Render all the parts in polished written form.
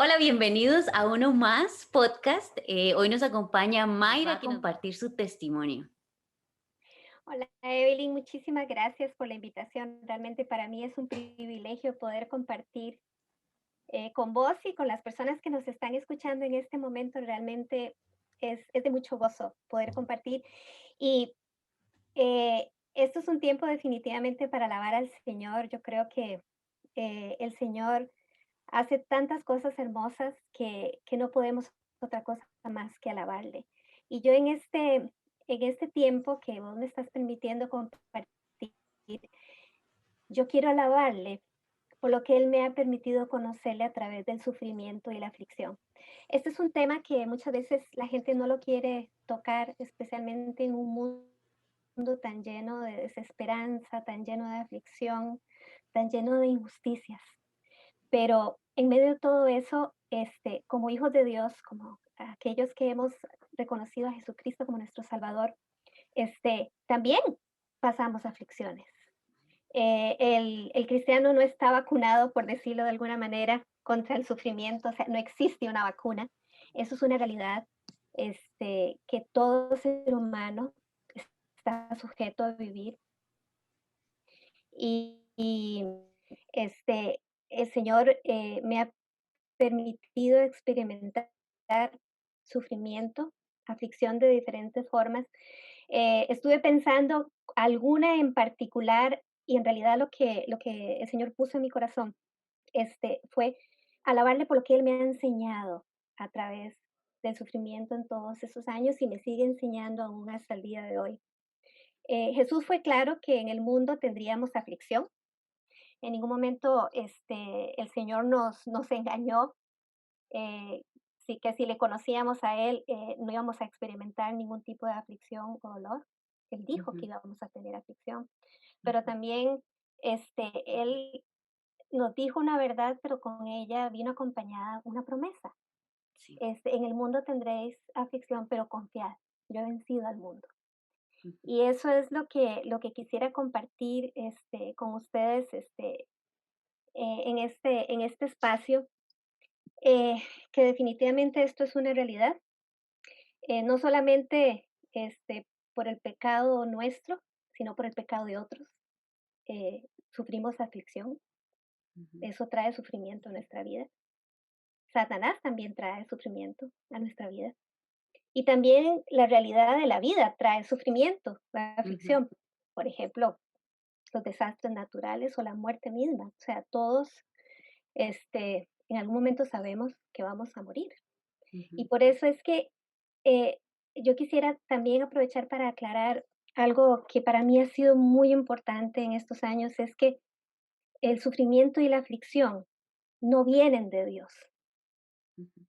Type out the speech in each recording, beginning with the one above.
Hola, bienvenidos a uno más podcast. Hoy nos acompaña Mayra que nos va a compartir su testimonio. Hola Evelyn, muchísimas gracias por la invitación. Realmente para mí es un privilegio poder compartir con vos y con las personas que nos están escuchando en este momento. Realmente es de mucho gozo poder compartir. Y esto es un tiempo definitivamente para alabar al Señor. Yo creo que el Señor hace tantas cosas hermosas que no podemos otra cosa más que alabarle. Y yo en este tiempo que vos me estás permitiendo compartir, yo quiero alabarle por lo que Él me ha permitido conocerle a través del sufrimiento y la aflicción. Este es un tema que muchas veces la gente no lo quiere tocar, especialmente en un mundo tan lleno de desesperanza, tan lleno de aflicción, tan lleno de injusticias. Pero en medio de todo eso, como hijos de Dios, como aquellos que hemos reconocido a Jesucristo como nuestro Salvador, también pasamos aflicciones. El cristiano no está vacunado, por decirlo de alguna manera, contra el sufrimiento, o sea, no existe una vacuna. Eso es una realidad, que todo ser humano está sujeto a vivir. Y el Señor me ha permitido experimentar sufrimiento, aflicción de diferentes formas. Estuve pensando alguna en particular y en realidad lo que el Señor puso en mi corazón, fue alabarle por lo que Él me ha enseñado a través del sufrimiento en todos esos años y me sigue enseñando aún hasta el día de hoy. Jesús fue claro que en el mundo tendríamos aflicción. En ningún momento el Señor nos engañó, sí que si le conocíamos a Él, no íbamos a experimentar ningún tipo de aflicción o dolor. Él dijo que Ujú, íbamos a tener aflicción, pero ujú. también Él nos dijo una verdad, pero con ella vino acompañada una promesa. Sí. En el mundo tendréis aflicción, pero confiad, yo he vencido al mundo. Ujú. Y eso es lo que quisiera compartir con ustedes en este espacio, eh, que definitivamente esto es una realidad. No solamente por el pecado nuestro, sino por el pecado de otros. Sufrimos aflicción, Ujú. eso trae sufrimiento a nuestra vida. Satanás también trae sufrimiento a nuestra vida. Y también la realidad de la vida trae sufrimiento, la Ujú. aflicción. Por ejemplo, los desastres naturales o la muerte misma. O sea, todos en algún momento sabemos que vamos a morir. Y Ujú. por eso es que eh, yo quisiera también aprovechar para aclarar algo que para mí ha sido muy importante en estos años, es que el sufrimiento y la aflicción no vienen de Dios, Ujú.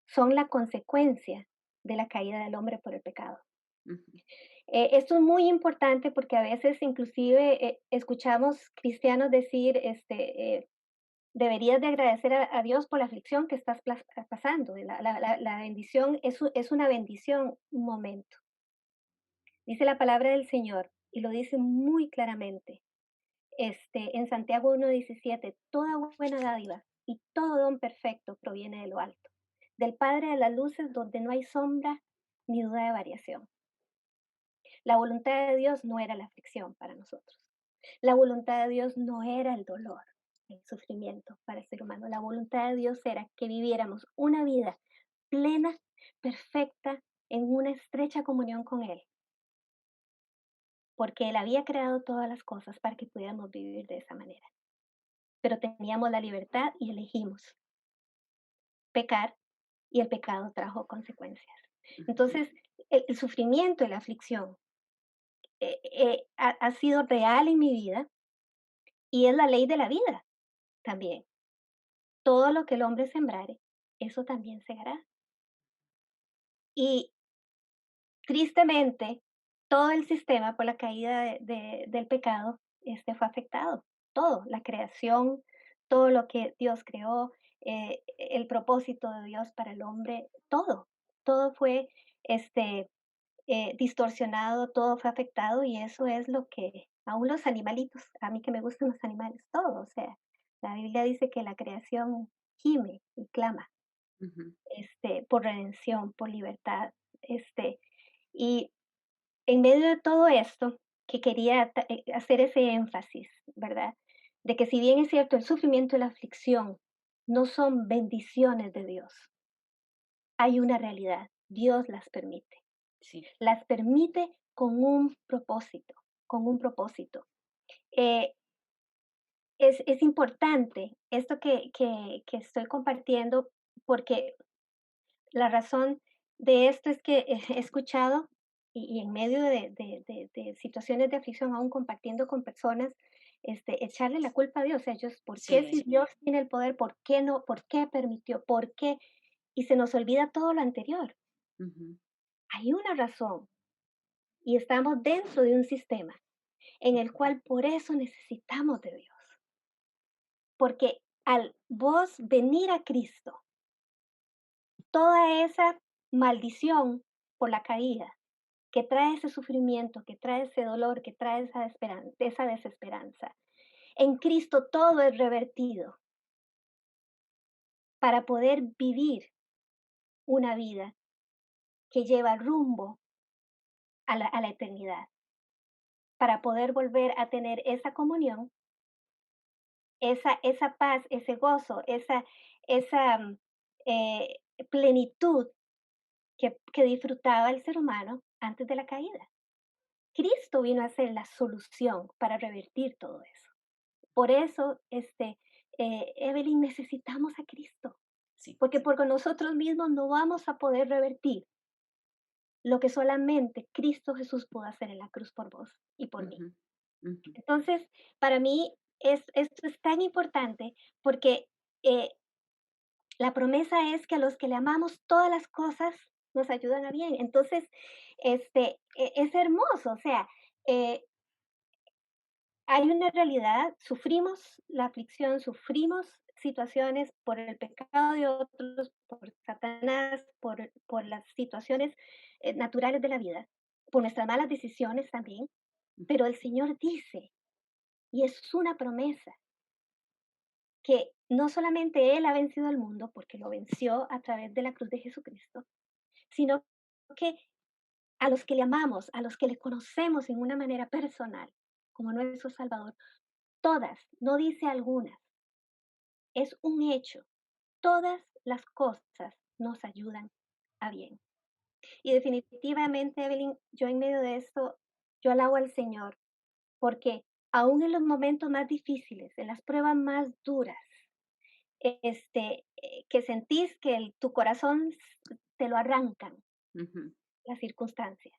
son la consecuencia de la caída del hombre por el pecado. Ujú. Esto es muy importante porque a veces inclusive escuchamos cristianos decir, deberías de agradecer a Dios por la aflicción que estás pasando. La bendición es una bendición, un momento. Dice la palabra del Señor y lo dice muy claramente, en Santiago 1:17, toda buena dádiva y todo don perfecto proviene de lo alto, del Padre de las luces donde no hay sombra ni duda de variación. La voluntad de Dios no era la aflicción para nosotros. La voluntad de Dios no era el dolor, el sufrimiento para el ser humano. La voluntad de Dios era que viviéramos una vida plena, perfecta, en una estrecha comunión con Él, porque Él había creado todas las cosas para que pudiéramos vivir de esa manera. Pero teníamos la libertad y elegimos pecar y el pecado trajo consecuencias. Ujú. Entonces, el sufrimiento y la aflicción ha sido real en mi vida y es la ley de la vida también. Todo lo que el hombre sembrare, eso también segará. Y tristemente, todo el sistema por la caída del pecado fue afectado. Todo, la creación, todo lo que Dios creó, el propósito de Dios para el hombre, todo fue distorsionado, todo fue afectado y eso es lo que, aún los animalitos, a mí que me gustan los animales, todo, o sea, la Biblia dice que la creación gime y clama. Ujú. por redención, por libertad. Y en medio de todo esto, que quería hacer ese énfasis, ¿verdad? De que si bien es cierto, el sufrimiento y la aflicción no son bendiciones de Dios, hay una realidad, Dios las permite. Sí, Las permite con un propósito. Eh, es importante esto que estoy compartiendo porque la razón de esto es que he escuchado y en medio de situaciones de aflicción, aún compartiendo con personas, echarle la culpa a Dios. Ellos, ¿por qué sí, si Dios tiene el poder, por qué no, por qué permitió, por qué? Y se nos olvida todo lo anterior. ujú, Hay una razón y estamos dentro de un sistema en el cual por eso necesitamos de Dios. Porque al vos venir a Cristo, toda esa maldición por la caída que trae ese sufrimiento, que trae ese dolor, que trae esa desesperanza, en Cristo todo es revertido para poder vivir una vida que lleva rumbo a la eternidad, para poder volver a tener esa comunión, esa paz, ese gozo, esa eh, plenitud que disfrutaba el ser humano antes de la caída. Cristo vino a ser la solución para revertir todo eso. Por eso, Evelyn, necesitamos a Cristo, sí. porque nosotros mismos no vamos a poder revertir lo que solamente Cristo Jesús pudo hacer en la cruz por vos y por mí. Ujú, ujú. Entonces, para mí, esto es tan importante porque eh, la promesa es que a los que le amamos todas las cosas nos ayudan a bien. Entonces, es hermoso, o sea, eh, hay una realidad, sufrimos la aflicción, sufrimos situaciones por el pecado de otros, por Satanás, por las situaciones naturales de la vida, por nuestras malas decisiones también, pero el Señor dice, y es una promesa, que no solamente Él ha vencido al mundo, porque lo venció a través de la cruz de Jesucristo, sino que a los que le amamos, a los que le conocemos en una manera personal, como nuestro Salvador, todas, no dice algunas, es un hecho. Todas las cosas nos ayudan a bien. Y definitivamente, Evelyn, yo en medio de esto, yo alabo al Señor, porque aún en los momentos más difíciles, en las pruebas más duras, que sentís que tu corazón te lo arrancan Ujú, las circunstancias.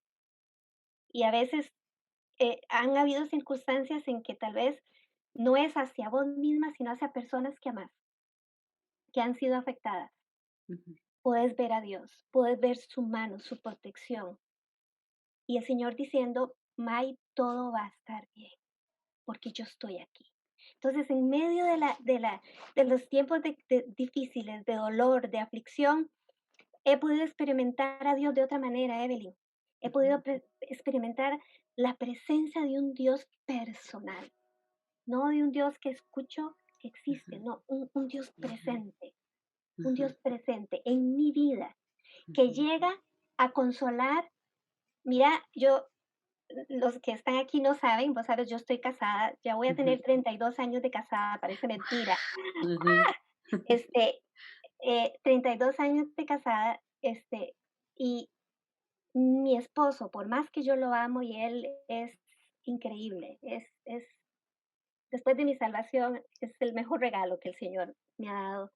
Y a veces han habido circunstancias en que tal vez no es hacia vos misma, sino hacia personas que amas, que han sido afectadas. ujú, Puedes ver a Dios, puedes ver su mano, su protección. Y el Señor diciendo, May, todo va a estar bien, porque yo estoy aquí. Entonces, en medio de los tiempos difíciles, de dolor, de aflicción, he podido experimentar a Dios de otra manera, Evelyn. He ujú, podido experimentar la presencia de un Dios personal, no de un Dios que escucho que existe, no, un Dios presente, un ujú, Dios presente en mi vida, que ujú, llega a consolar. Mira, los que están aquí no saben, vos sabes, yo estoy casada, ya voy a ujú, tener 32 años de casada, parece mentira. ujú, 32 años de casada, y mi esposo, por más que yo lo amo y él es increíble, después de mi salvación, es el mejor regalo que el Señor me ha dado.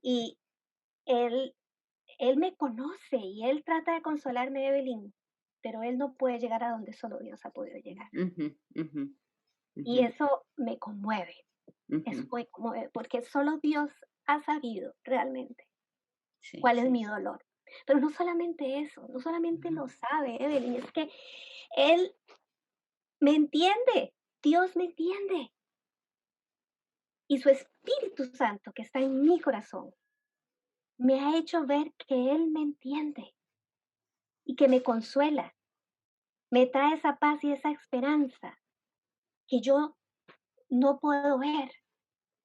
Y él, él me conoce y él trata de consolarme, Evelyn, pero él no puede llegar a donde solo Dios ha podido llegar. ujú, ujú, Y ujú. eso me conmueve, eso Ujú. me conmueve, porque solo Dios ha sabido realmente Sí, cuál es mi dolor. Pero no solamente eso, no solamente ujú, lo sabe Evelyn, es que Él me entiende, Dios me entiende. Y su Espíritu Santo que está en mi corazón me ha hecho ver que Él me entiende y que me consuela, me trae esa paz y esa esperanza que yo no puedo ver,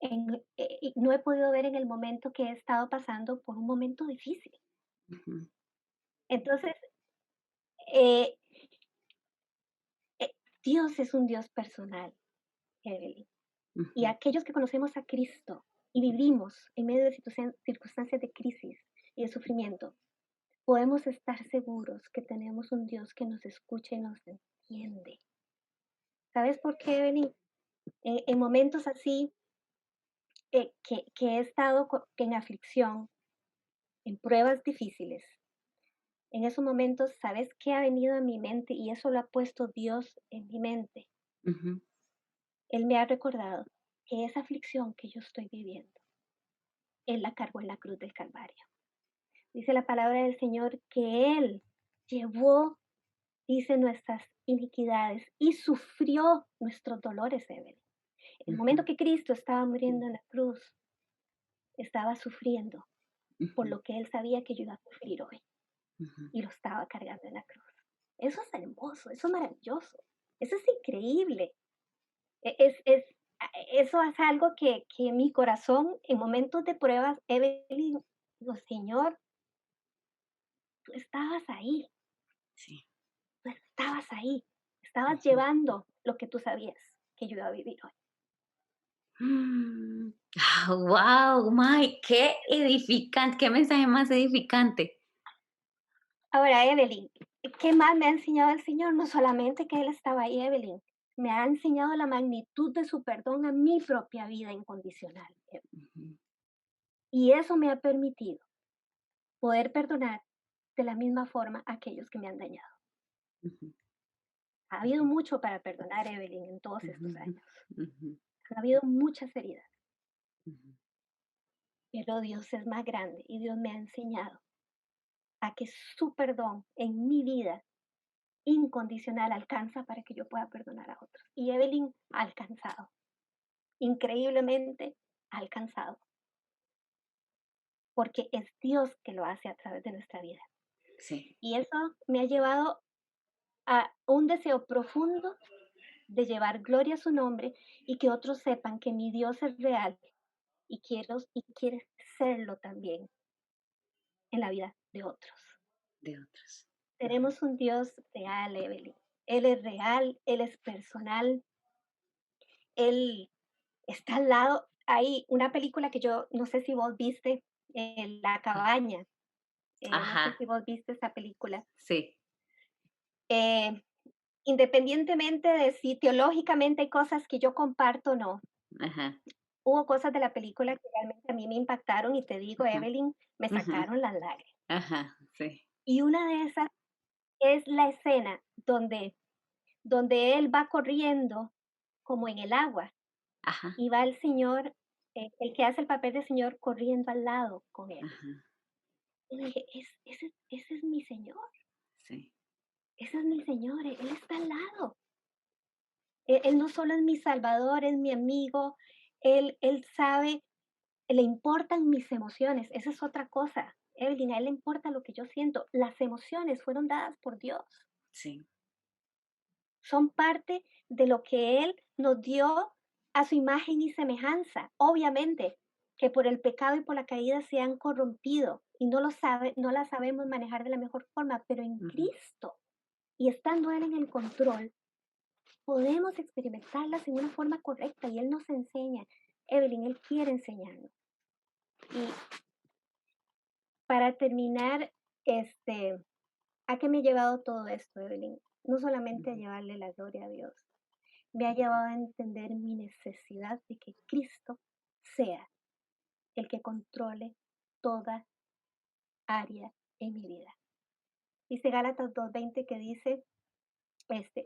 y no he podido ver en el momento que he estado pasando por un momento difícil. Ujú, Entonces, eh, eh, Dios es un Dios personal, Evelyn. Y ujú, aquellos que conocemos a Cristo y vivimos en medio de circunstancias de crisis y de sufrimiento, podemos estar seguros que tenemos un Dios que nos escucha y nos entiende. ¿Sabes por qué, Evelyn? En momentos así, que he estado en aflicción, en pruebas difíciles, en esos momentos, ¿sabes qué ha venido a mi mente? Y eso lo ha puesto Dios en mi mente. ujú, Él me ha recordado que esa aflicción que yo estoy viviendo, Él la cargó en la cruz del Calvario. Dice la palabra del Señor que Él llevó, dice, nuestras iniquidades y sufrió nuestros dolores, Evelyn. El momento ujú, que Cristo estaba muriendo en la cruz, estaba sufriendo por ujú, lo que Él sabía que yo iba a sufrir hoy ujú. y lo estaba cargando en la cruz. Eso es hermoso, eso es maravilloso, eso es increíble. Eso es algo que mi corazón en momentos de pruebas, Evelyn, digo, Señor, tú estabas ahí, Sí. tú estabas ahí, estabas Ujú. llevando lo que tú sabías que yo iba a vivir hoy. Mm. Wow, May, qué edificante, qué mensaje más edificante. Ahora, Evelyn, ¿qué más me ha enseñado el Señor? No solamente que Él estaba ahí, Evelyn, me ha enseñado la magnitud de su perdón a mi propia vida incondicional. Ujú, Y eso me ha permitido poder perdonar de la misma forma a aquellos que me han dañado. ujú, Ha habido mucho para perdonar, Evelyn, en todos ujú, estos años. ujú, ujú, Ha habido muchas heridas, ujú, pero Dios es más grande y Dios me ha enseñado a que su perdón en mi vida incondicional alcanza para que yo pueda perdonar a otros. Y Evelyn ha alcanzado, increíblemente ha alcanzado, porque es Dios que lo hace a través de nuestra vida. sí. Y eso me ha llevado a un deseo profundo de llevar gloria a su nombre y que otros sepan que mi Dios es real y quiere serlo también en la vida de otros. De otros. Ujú, Tenemos un Dios real, Evelyn. Él es real, Él es personal, Él está al lado. Hay una película que yo no sé si vos viste, La cabaña. No sé ajá, si vos viste esa película. sí, Eh, Independientemente de si teológicamente hay cosas que yo comparto o no, ajá, hubo cosas de la película que realmente a mí me impactaron y te digo, ujú, Evelyn, me ujú, sacaron las lágrimas. ajá, sí, Y una de esas es la escena donde él va corriendo como en el agua ajá, y va el señor, el que hace el papel de señor corriendo al lado con él. ajá, Y dije, ese es mi señor, sí, ese es mi señor, él está al lado. Él no solo es mi salvador, es mi amigo, él sabe, le importan mis emociones, esa es otra cosa. Evelyn, a él le importa lo que yo siento. Las emociones fueron dadas por Dios. sí, Son parte de lo que Él nos dio a su imagen y semejanza. Obviamente que por el pecado y por la caída se han corrompido y no las sabemos manejar de la mejor forma, pero en ujú, Cristo y estando Él en el control, podemos experimentarlas en una forma correcta y Él nos enseña. Evelyn, Él quiere enseñarnos. Y para terminar, este, ¿a qué me ha llevado todo esto, Evelyn? No solamente a ujú, llevarle la gloria a Dios, me ha ujú, llevado a entender mi necesidad de que Cristo sea el que controle toda área en mi vida. Dice Gálatas 2:20 que dice,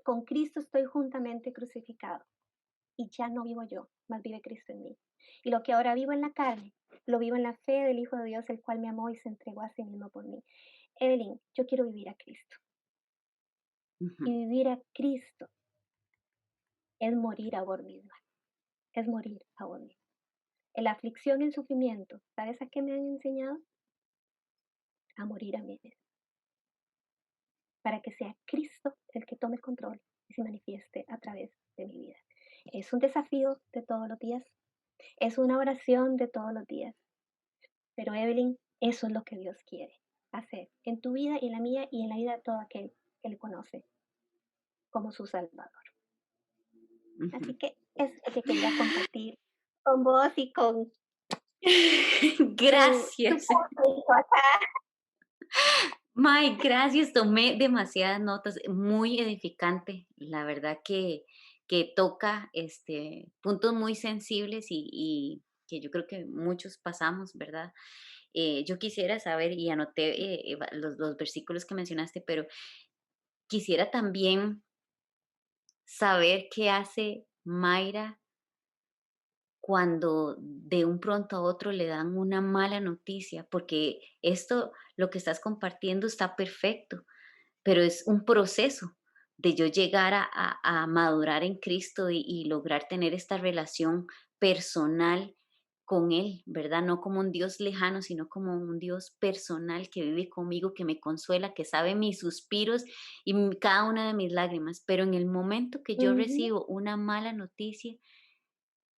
con Cristo estoy juntamente crucificado y ya no vivo yo, mas vive Cristo en mí. Y lo que ahora vivo en la carne, lo vivo en la fe del Hijo de Dios, el cual me amó y se entregó a sí mismo por mí. Evelyn, yo quiero vivir a Cristo. ujú, Y vivir a Cristo es morir a vos misma, es morir a vos misma. En la aflicción y el sufrimiento, ¿sabes a qué me han enseñado? A morir a mí misma, para que sea Cristo el que tome control y se manifieste a través de mi vida. Es un desafío de todos los días, Es una oración de todos los días. Pero Evelyn, eso es lo que Dios quiere hacer en tu vida y en la mía y en la vida de todo aquel que le conoce como su Salvador. Ujú. Así que es lo que quería compartir con vos y con tu Gracias. público acá. May, gracias. Tomé demasiadas notas, muy edificante. La verdad que toca puntos muy sensibles y que yo creo que muchos pasamos, ¿verdad? Yo quisiera saber, y anoté los versículos que mencionaste, pero quisiera también saber qué hace Mayra cuando de un pronto a otro le dan una mala noticia, porque esto, lo que estás compartiendo está perfecto, pero es un proceso de yo llegar a madurar en Cristo y lograr tener esta relación personal con Él, ¿verdad? No como un Dios lejano, sino como un Dios personal que vive conmigo, que me consuela, que sabe mis suspiros y cada una de mis lágrimas. Pero en el momento que yo Ujú. recibo una mala noticia,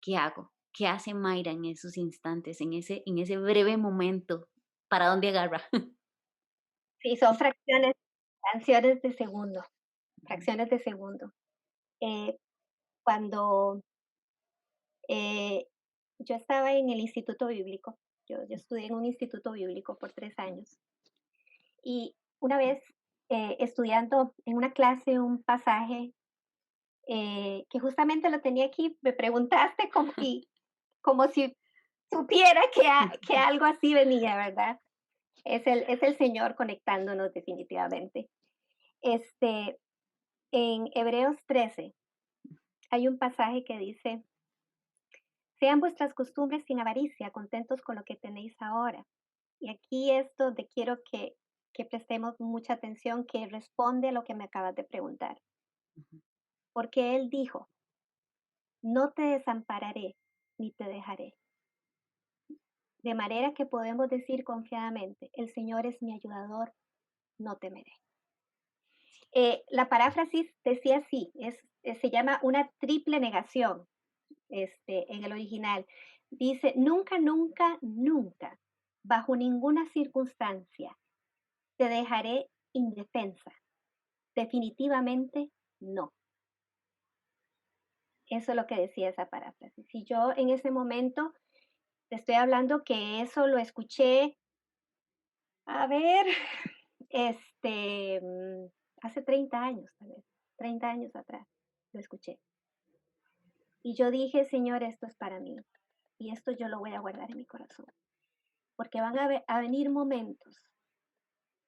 ¿qué hago? ¿Qué hace Mayra en esos instantes, en ese breve momento? ¿Para dónde agarra? Sí, son fracciones de segundo, fracciones de segundo. Eh, cuando eh, yo estaba en el instituto bíblico, yo estudié en un instituto bíblico por 3 años y una vez estudiando en una clase un pasaje que justamente lo tenía aquí, me preguntaste como si supiera que algo así venía, ¿verdad? Es el Señor conectándonos definitivamente. Este, en Hebreos 13 hay un pasaje que dice, sean vuestras costumbres sin avaricia, contentos con lo que tenéis ahora. Y aquí es donde quiero que prestemos mucha atención, que responde a lo que me acabas de preguntar. Porque Él dijo, no te desampararé ni te dejaré. De manera que podemos decir confiadamente, el Señor es mi ayudador, no temeré. La paráfrasis decía así, se llama una triple negación en el original. Dice, nunca, nunca, nunca, bajo ninguna circunstancia, te dejaré indefensa. Definitivamente no. Eso es lo que decía esa paráfrasis. Y yo en ese momento te estoy hablando que eso lo escuché, a ver, hace 30 años, tal vez, 30 años atrás, lo escuché. Y yo dije, Señor, esto es para mí. Y esto yo lo voy a guardar en mi corazón. Porque van a venir momentos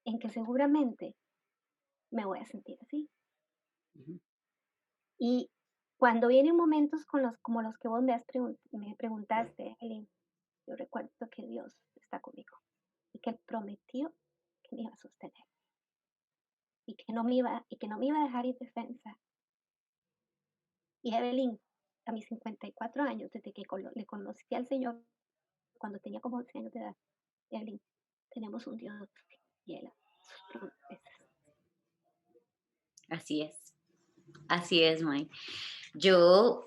en que seguramente me voy a sentir así. Ujú. Y cuando vienen momentos como los que vos me preguntaste, Eileen, yo recuerdo que Dios está conmigo y que Él prometió que me iba a sostener y que no me iba a dejar indefensa. Y Evelyn, a mis 54 años, desde que le conocí al Señor, cuando tenía como 11 años de edad, Evelyn, tenemos un Dios fiel a sus promesas. Así es, May. Yo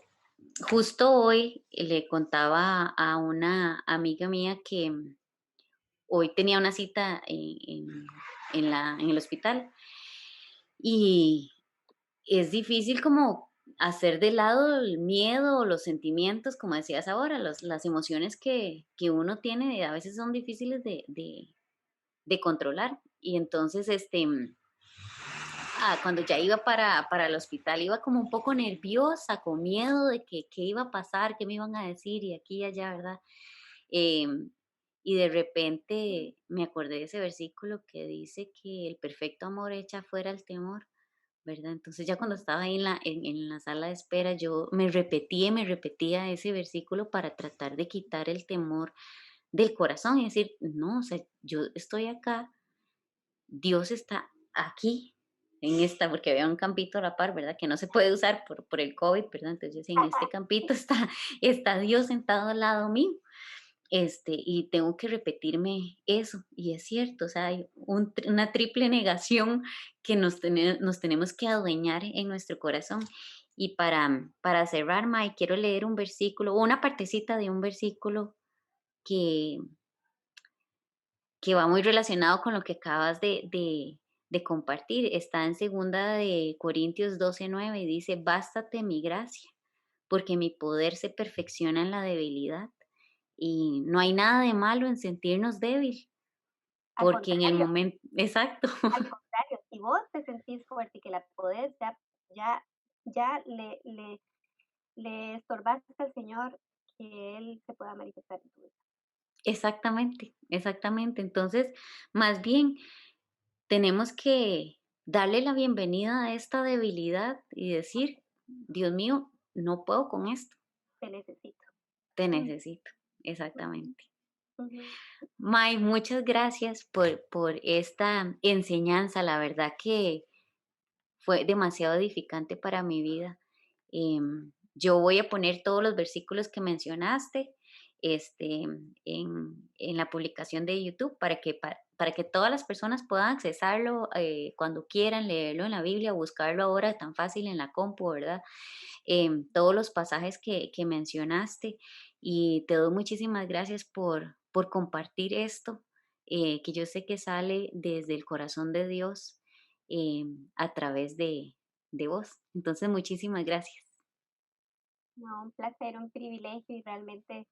justo hoy le contaba a una amiga mía que hoy tenía una cita en el hospital y es difícil como hacer de lado el miedo o los sentimientos, como decías ahora, las emociones que uno tiene a veces son difíciles de controlar. Y entonces, cuando ya iba para el hospital, iba como un poco nerviosa, con miedo de que qué iba a pasar, qué me iban a decir y aquí y allá, ¿verdad? Em, y de repente me acordé de ese versículo que dice que el perfecto amor echa fuera el temor, ¿verdad? Entonces ya cuando estaba ahí en la sala de espera, yo me repetía ese versículo para tratar de quitar el temor del corazón y decir, no, o sea, yo estoy acá, Dios está aquí, en esta, porque había un campito a la par, ¿verdad? Que no se puede usar por el COVID, ¿verdad? Entonces yo decía, en este campito está Dios sentado al lado mío. Y tengo que repetirme eso, y es cierto, o sea, hay una triple negación que nos tenemos que adueñar en nuestro corazón. Y para cerrar, May, quiero leer un versículo, una partecita de un versículo que, que va muy relacionado con lo que acabas de compartir. Está en segunda de Corintios 12:9 y dice, bástate mi gracia, porque mi poder se perfecciona en la debilidad. Y no hay nada de malo en sentirnos débil, Al porque en el contrario, momento, exacto, al contrario, si vos te sentís fuerte y que la podés, ya, ya le estorbaste al Señor que Él se pueda manifestar en tu vida. exactamente, exactamente. Entonces, más bien, tenemos que darle la bienvenida a esta debilidad y decir, Dios mío, no puedo con esto, Te necesito. te Mm, necesito. ujú, Exactamente. ujú. May, muchas gracias por esta enseñanza. La verdad que fue demasiado edificante para mi vida. Yo voy a poner todos los versículos que mencionaste en la publicación de YouTube para que todas las personas puedan accesarlo cuando quieran, leerlo en la Biblia, buscarlo ahora tan fácil en la compu, ¿verdad? Todos los pasajes que mencionaste y te doy muchísimas gracias por compartir esto, que yo sé que sale desde el corazón de Dios a través de vos. Entonces, muchísimas gracias. No, un placer, un privilegio y realmente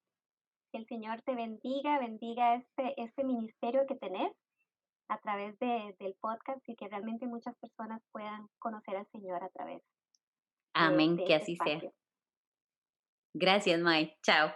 que el Señor te bendiga, bendiga este ministerio que tenés a través del podcast y que realmente muchas personas puedan conocer al Señor a través Amén, de que este así sea. espacio. Gracias, Mae. Chao.